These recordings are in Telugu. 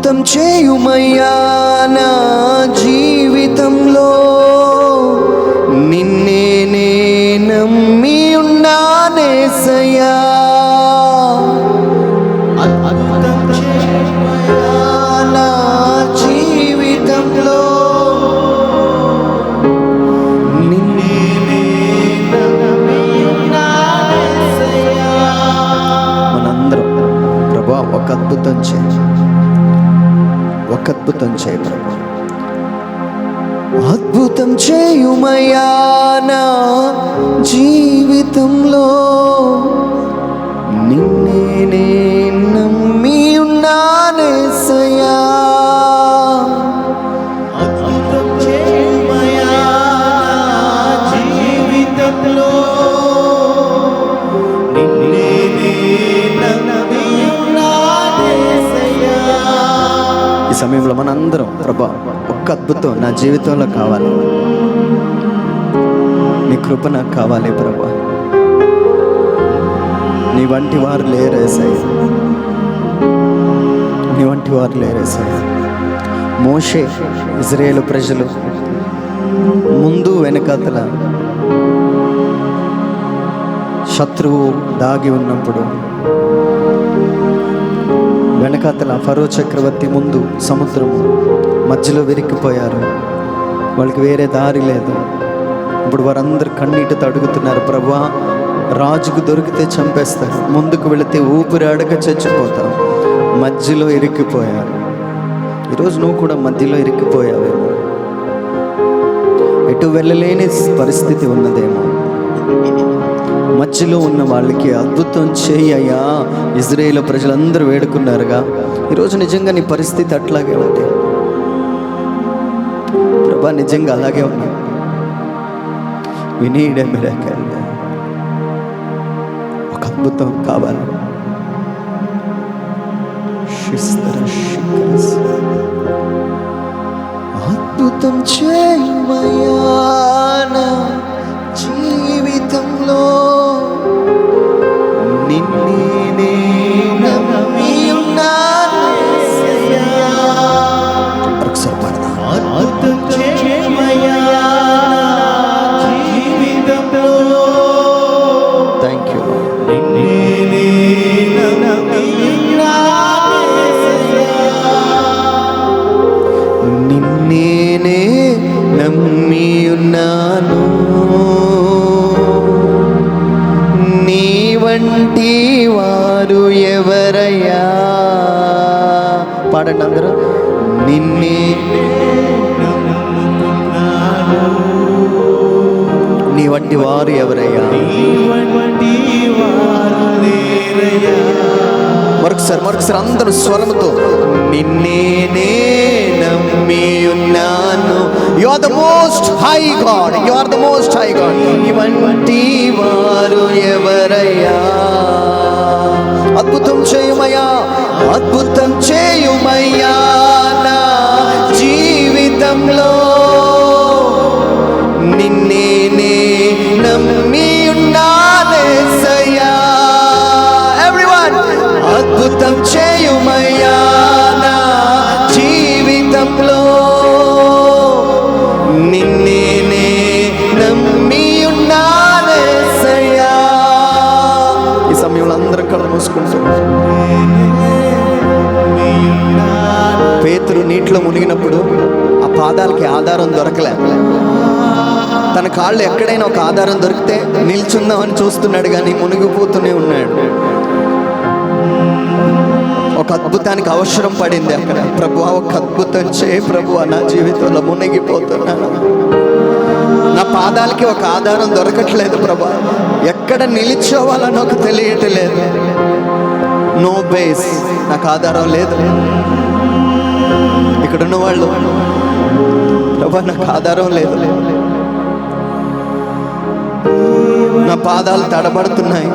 అద్భుతం చేయుమయ్యా నా జీవితంలో, నిన్నే నే నమ్మి ఉన్నానేసయ్యా. అద్భుతం చేయుమయ్యా నా జీవితంలో, నిన్నే నే నమ్మి ఉన్నానేసయ్యా. మనందరం ప్రభా ఒక అద్భుతం చేయి, ఒక అద్భుతం చేయి ప్రభా. అద్భుతం చేయుమయ్యా నా జీవితంలో, నిన్నే నే నమ్మి ఉన్నానేసయ్యా. అద్భుతం చేయుమయ్యా నా జీవితంలో, నిన్నే నే నమ్మి ఉన్నానేసయ్యా. ఈ సమయంలో మనందరం ప్రభా ఒక్క అద్భుతం నా జీవితంలో కావాలి, నీ కృప నాకు కావాలి ప్రభా. నీ వంటి వారు లేరేసయ్య, నీ వంటి వారు లేరేసయ్య. మోషే ఇజ్రాయేలు ప్రజలు ముందు వెనకాతల శత్రువు దాగి ఉన్నప్పుడు, వెనకాతల ఫరో చక్రవర్తి ముందు సముద్రము మధ్యలో విరిక్కిపోయారు. వాళ్ళకి వేరే దారి లేదు. ఇప్పుడు వారందరూ కన్నీటితో అడుగుతున్నారు, ప్రభువా రాజుకు దొరికితే చంపేస్తారు, ముందుకు వెళితే ఊపిరాడక చచ్చిపోతాం, మధ్యలో ఇరిక్కిపోయారు. ఈరోజు నువ్వు కూడా మధ్యలో ఇరిక్కిపోయావేమో, ఎటు వెళ్ళలేని పరిస్థితి ఉన్నదేమో. మధ్యలో ఉన్న వాళ్ళకి అద్భుతం చేయయ్యా ఇజ్రాయేలు ప్రజలందరూ వేడుకున్నారుగా. ఈరోజు నిజంగా నీ పరిస్థితి అట్లాగే ఉంది ప్రభా, నిజంగా అలాగే ఉన్నా. We need a miracle. ఒక అద్భుతం కావాలి. అద్భుతం చేయమయ్యా నా జీవితంలో, నిన్నే నే నమ్మి ఉన్నానేసయ్యా. ఒకసారి పాడదాం. అద్భుతం చేయమయ్యా జీవితంలో, థ్యాంక్ యూ. నిన్నే నే నమ్మి ఉన్నానేసయ్యా, నిన్నే నే నమ్మి ఉన్నాను, నీ వంటి వారు ఎవరయ్యా. పాడండి అందరూ. నిన్నే నమ్ముకున్నాను, నీ వంటి వారు ఎవరయ్యా, మరొకసారి అందరూ స్వరముతో, నిన్నే నే నమ్మి ఉన్నాను. You are the most high God, you are the most high God. నీ వంటి వారు ఎవరయ్యా. అద్భుతం చేయుమయ్యా, అద్భుతం చేయుమయ్యా నా జీవితంలో, నిన్నే నే నమ్మి ఉన్నానేసయ్యా. ఎవ్రీవన్, అద్భుతం చేయుమయ్యా నా జీవితంలో, నిన్నే నే నమ్మి ఉన్నానేసయ్యా. ఈ సమయంలో అందరం కళ్ళు మూసుకుంటున్నాం. పేతురు నీటిలో మునిగినప్పుడు ఆ పాదాలకి ఆధారం దొరకలే. తన కాళ్ళు ఎక్కడైనా ఒక ఆధారం దొరికితే నిల్చుందామని చూస్తున్నాడు, కానీ మునిగిపోతూనే ఉన్నాడు. ఒక అద్భుతానికి అవసరం పడింది అక్కడ. ప్రభువా ఒక అద్భుతం చేయి ప్రభువా, నా జీవితంలో మునిగిపోతున్నాను, నా పాదాలకి ఒక ఆధారం దొరకట్లేదు ప్రభా, ఎక్కడ నిలిచోవాలో నాకు తెలియట్లేదు, నో బేస్, నాకు ఆధారం లేదు. ఇక్కడ ఉన్న వాళ్ళు, ప్రభా నాకు ఆధారం లేదు, నా పాదాలు తడబడుతున్నాయి,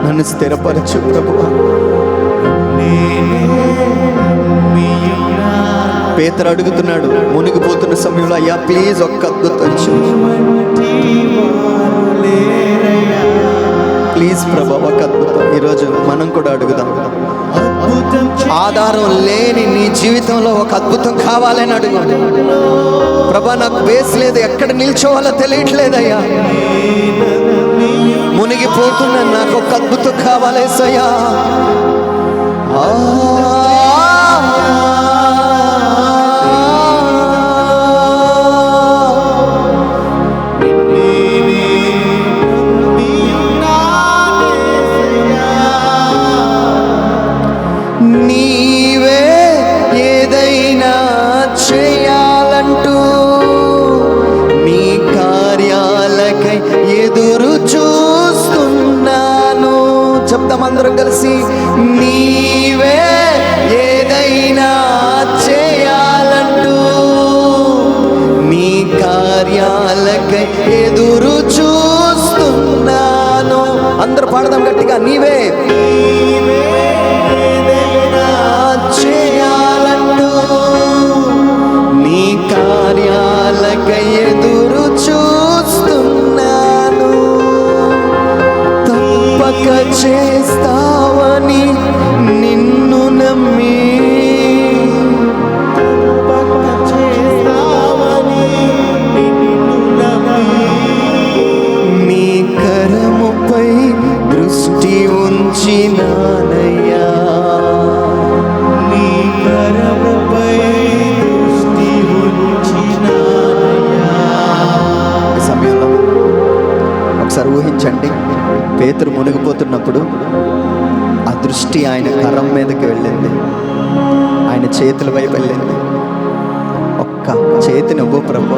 నన్ను స్థిరపరచు ప్రభువా. పేతురు అడుగుతున్నాడు మునిగిపోతున్న సమయంలో, అయ్యా ప్లీజ్ ఒక్క అద్భుతం, ప్లీజ్ ప్రభా ఒక అద్భుతం ఈరోజు మనం కూడా అడుగుదాం. ఆధారం లేని నీ జీవితంలో ఒక అద్భుతం కావాలని అడుగు. ప్రభా నాకు బేస్ లేదు, ఎక్కడ నిల్చోవాలో తెలియట్లేదయ్యా, మునిగిపోతున్నా, నాకు ఒక అద్భుతం కావాలేసయ్యా. నీవే ఏదైనా చేయాలంటూ నీ కార్యాలకై ఎదురు చూస్తున్నాను. చెప్తాం అందరం కలిసి, నీవే ఏదైనా చేయాలంటూ నీ కార్యాలకై ఎదురు చూస్తున్నాను. అందరూ పాడదాం గట్టిగా, నీవే చేయాలంటూ నీ కార్యాలకై ఎదురు చూస్తున్నాను. తప్పక చేస్తావని నిన్ను నమ్మి, నీ కరముపై దృష్టి ఉంచినానయ్యా, ఒకసారి ఊహించండి. పేతురు మునిగిపోతున్నప్పుడు ఆ దృష్టి ఆయన కరం మీదకి వెళ్ళింది, ఆయన చేతుల వైపు వెళ్ళింది. ఒక్క చేతిని ఇవ్వు ప్రభు.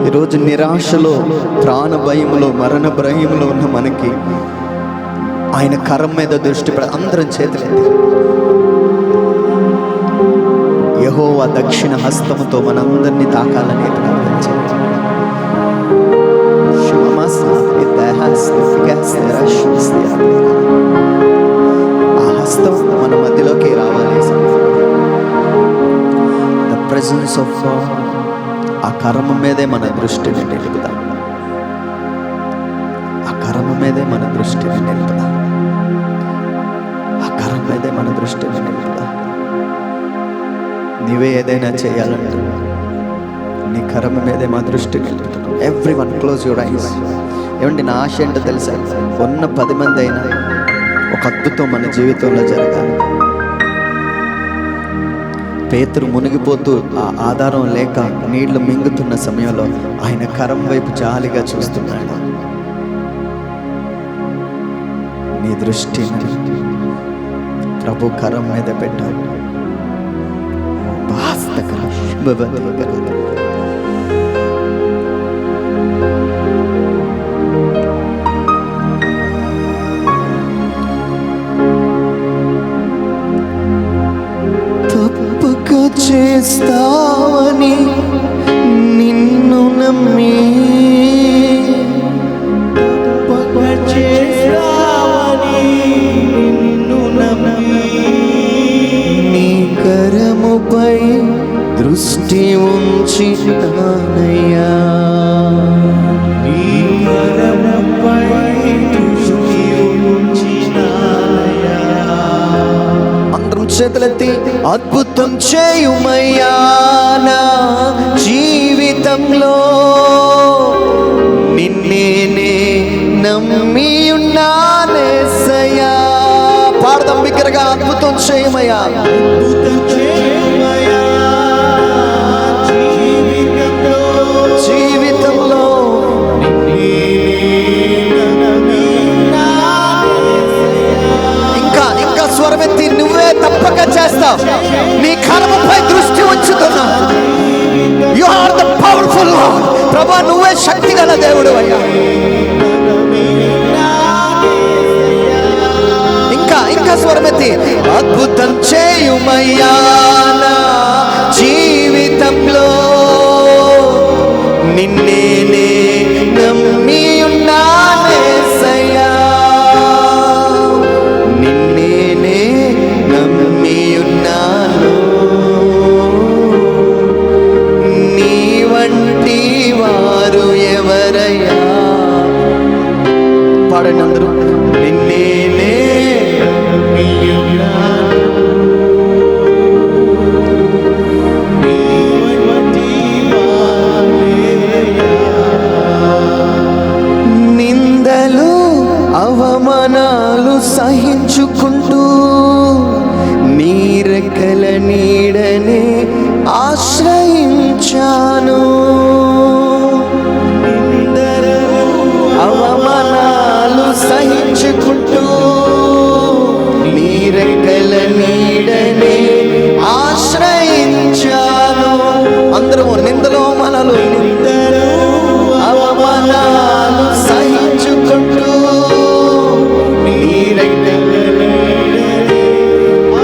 ఈరోజు నిరాశలో, ప్రాణ భయంలో, మరణ భయంలో ఉన్న మనకి ఆయన కరం మీద దృష్టి అందరం చేతులెత్తి యెహోవా దక్షిణ హస్తముతో మనందరినీ తాకాలని ప్రార్థించాలి. ఆ హస్తం మన మధ్యలోకి రావాలి. ద ప్రెజెన్స్ ఆఫ్ గాడ్, ఆ కర్మ మీదే మన దృష్టిని నిలుపుదాం. ఆ కర్మ మీదే మన దృష్టిని నిలుపుదాం. ఆ కర్మ మీదే మన దృష్టిని నిలుపుదాం. నీవే ఏదైనా చేయాలంటే నీ కర్మ మీదే మా దృష్టి నిలుపుతున్నాం. Everyone close your eyes. ఏమండి, నా ఆశ ఏంటో తెలుసా? ఉన్న 10 మంది అయినా ఒక అద్భుతం మన జీవితంలో జరగాలి. పేతురు మునిగిపోతూ ఆ ఆధారం లేక నీళ్లు మింగుతున్న సమయంలో ఆయన కరం వైపు జాలిగా చూస్తున్నాడు. నీ దృష్టిని ప్రభు కరం మీద పెట్టాడు. తప్పక చేస్తావని నిన్ను నమ్మి, నీ కరముపై దృష్టి ఉంచినానయ్యా, నీ కరముపై దృష్టి ఉంచినానయ్యా. అందరం చేతులెత్తి, అద్భుతం చేయుమయ్యా నా జీవితంలో, నిన్నే నమ్మి ఉన్నానేసయ్యా. పాడదాం బిగ్గరగా, అద్భుతం చేయుమయ్యా, అద్భుతం చేయుమయ్యా జీవితంలో, ఇంకా స్వరమెత్తి, నువ్వే తప్పక చేస్తావు. నీ కర్మపై దృష్టి ఉంచుతున్నా. You are the powerful lord. ప్రభా, నువ్వే శక్తి గల దేవుడు అయ్యా. ఇంకా స్వరమెత్తి, అద్భుతం చేయుమయ్యా నా జీవితంలో, నిన్నే నమ్మి ఉన్నానేసయ్యా, నిన్నే నమ్మి ఉన్నాను. నీ వంటి వారు ఎవరయ్యా, అవమానాలు సహించుకుంటూ నీ రెక్కల నీడనే ఆశ్రయించాను. అవమానాలు సహించుకుంటూ నీ రెక్కల నీడనే ఆశ్రయించాను. అందరూ నిందలు అవమానాలు అవమానాలు సహించుకుంటూ నీ రెక్కల నీడనే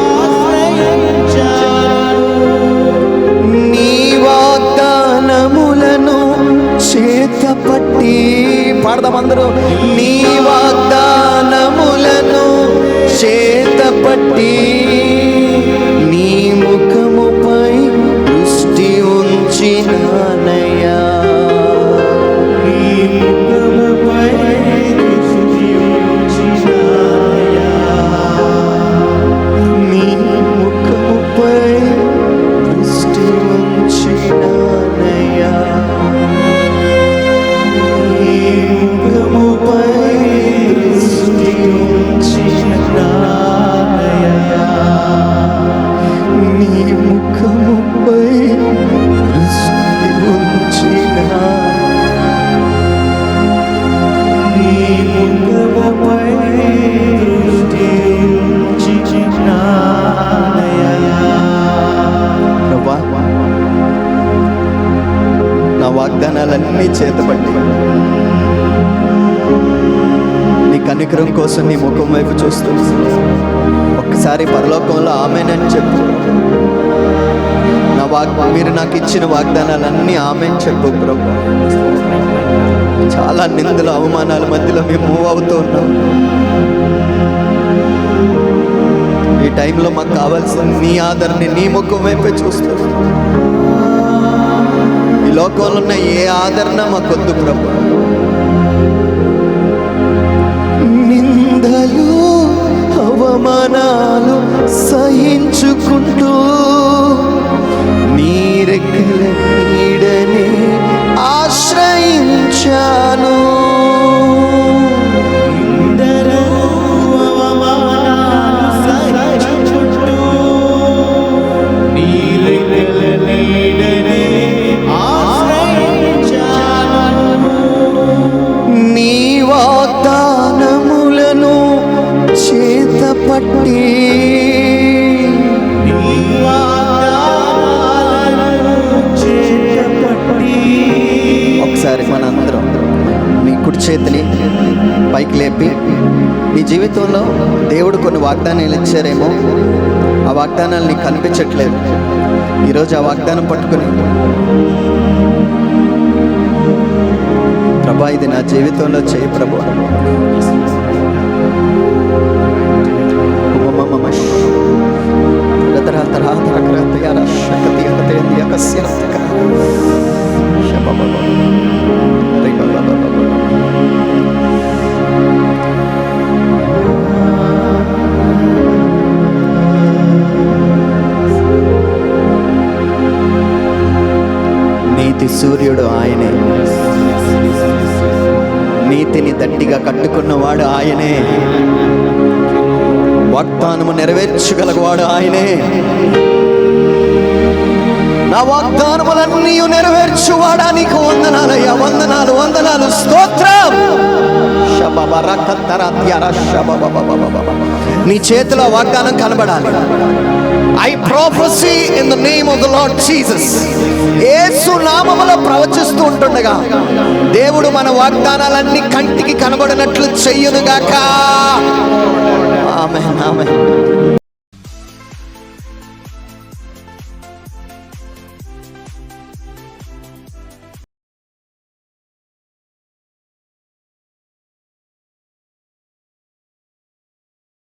ఆశ్రయించాను. నీ వాగ్దానములను చేతపట్టి పాడదాం అందరూ. నీ వాగ్దానములను చేతపట్టి నీ ముఖముపై దృష్టి ఉంచినానయ్యా. నీ ముఖముపై దృష్టి ఉంచినానయ్యా. నీ ముఖముపై దృష్టి ఉంచినానయ్యా. నీ ముఖముపై దృష్టి ఉంచినానయ్యా. నీ ముఖముపై దృష్టి ఉంచినా. నీ ముఖముపై దృష్టి ఉంచినానయ్యా. ప్రభువా, నా వాగ్దానాలన్నీ చేతపట్టి నీ కనికరం కోసం నీ ముఖం వైపు చూస్తూ ఒక్కసారి పరలోకంలో ఆమేనని చెప్పు. మీరు నాకు ఇచ్చిన వాగ్దానాలన్నీ ఆమేన్ చెప్పు ప్రభు. చాలా నిందల అవమానాల మధ్యలో మేము మూవ్ అవుతూ ఉన్నాం. ఈ టైంలో మాకు కావాల్సిన నీ ఆదరణ నీ ముఖం వైపే చూస్తాం. ఈ లోకంలో ఉన్న ఏ ఆదరణ మాకొద్దు ప్రభు. నిందలు అవమానాలు సహించుకుంటూ నీ రెక్కల నీడనే ఆశ్రయించాను. అవమానాలు సహించుకుంటూ నీ రెక్కల నీడనే ఆశ్రయించాను. నీ వాగ్దానములను చేతపట్టి ఒకసారి మనందరం నీ కుడి చేతిని పైకి లేపి, నీ జీవితంలో దేవుడు కొన్ని వాగ్దానాలు ఇచ్చారేమో, ఆ వాగ్దానాలు నీకు కనిపించట్లేదు. ఈరోజు ఆ వాగ్దానం పట్టుకుని, ప్రభా ఇది నా జీవితంలో చేయి ప్రభు. నీతి సూర్యుడు ఆయనే, నీతిని దట్టిగా కట్టుకున్నవాడు ఆయనే, వాగ్దానము నెరవేర్చగలవాడు ఆయనే. నా వాగ్దానములన్నీ నెరవేర్చువాడా నీకు వందనాలయ్యా, వందనాలు వందనాలు స్తోత్రం. నీ చేతిలో వాగ్దానం కనబడాలి. I prophesy in the name of the Lord Jesus. యేసు నామములో ప్రవచిస్తూ ఉంటుండగా దేవుడు మన వాగ్దానాలన్నీ కంటికి కనబడినట్లు చెయ్యునుగాక.